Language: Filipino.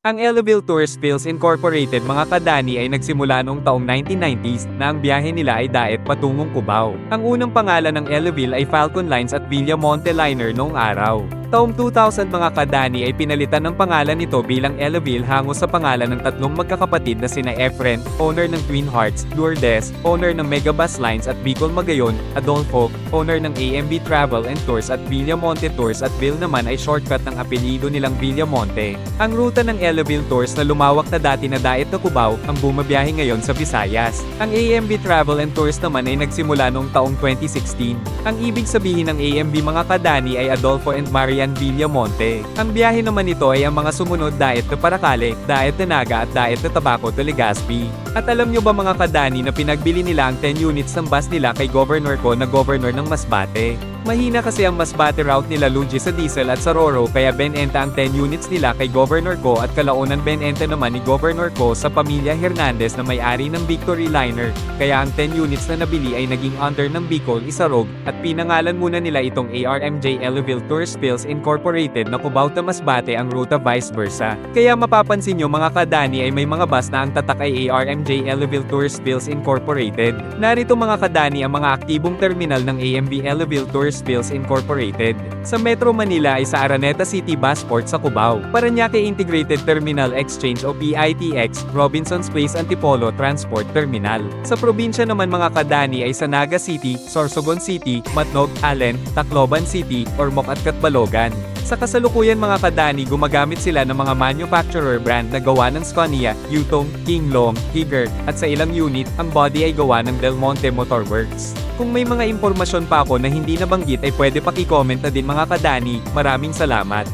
Ang Ellaville Tours Pills Incorporated mga kadani ay nagsimula noong taong 1990s na ang biyahe nila ay daet patungong Cubao. Ang unang pangalan ng Ellaville ay Falcon Lines at Villamonte Liner noong araw. Taong 2000 mga kadani ay pinalitan ng pangalan nito bilang Ellaville hango sa pangalan ng tatlong magkakapatid na sina Efren, owner ng Twin Hearts, Lourdes, owner ng Megabus Lines at Bicol Magayon, Adolfo, owner ng AMB Travel and Tours at Villamonte Tours at Bill naman ay shortcut ng apelyido nilang Villamonte. Ang ruta ng Ellaville Tours na lumawak na dati na daet na Cubao, ang bumabiyahe ngayon sa Visayas. Ang AMB Travel and Tours naman ay nagsimula noong taong 2016. Ang ibig sabihin ng AMB mga kadani ay Adolfo and Marian Villamonte. Ang biyahe naman nito ay ang mga sumunod daet na Paracale, daet na Naga at daet na Tabaco to Legazpi. At alam nyo ba mga kadani na pinagbili nila ang 10 units ng bus nila kay Governor ko na Governor ng Masbate? Mahina kasi ang Masbate route nila Lugi sa diesel at sa Roro kaya benenta ang 10 units nila kay Governor ko at kalaunan benenta naman ni Governor ko sa pamilya Hernandez na may-ari ng Victory Liner. Kaya ang 10 units na nabili ay naging under ng Bicol Isarog at pinangalan muna nila itong ARMJ Ellaville Tours Pills Incorporated na Cubao to Masbate ang ruta vice versa. Kaya mapapansin nyo mga kadani ay may mga bus na ang tatak ay ARMJ Ellaville Tours Pills Incorporated. Narito mga kadani ang mga aktibong terminal ng AMB Ellaville Tours Pills Incorporated. Sa Metro Manila ay sa Araneta City Busport sa Cubao, Parañaque Integrated Terminal Exchange o PITX, Robinson's Place Antipolo Transport Terminal. Sa probinsya naman mga kadani ay sa Naga City, Sorsogon City, Matnog, Allen, Tacloban City, Ormoc at Catbalogan. Sa kasalukuyan mga kadani gumagamit sila ng mga manufacturer brand na gawa ng Scania, Yutong, King Long, Higger, at sa ilang unit, ang body ay gawa ng Del Monte Motor Works. Kung may mga impormasyon pa ako na hindi nabanggit ay pwede paki-comment na din mga kadani. Maraming salamat.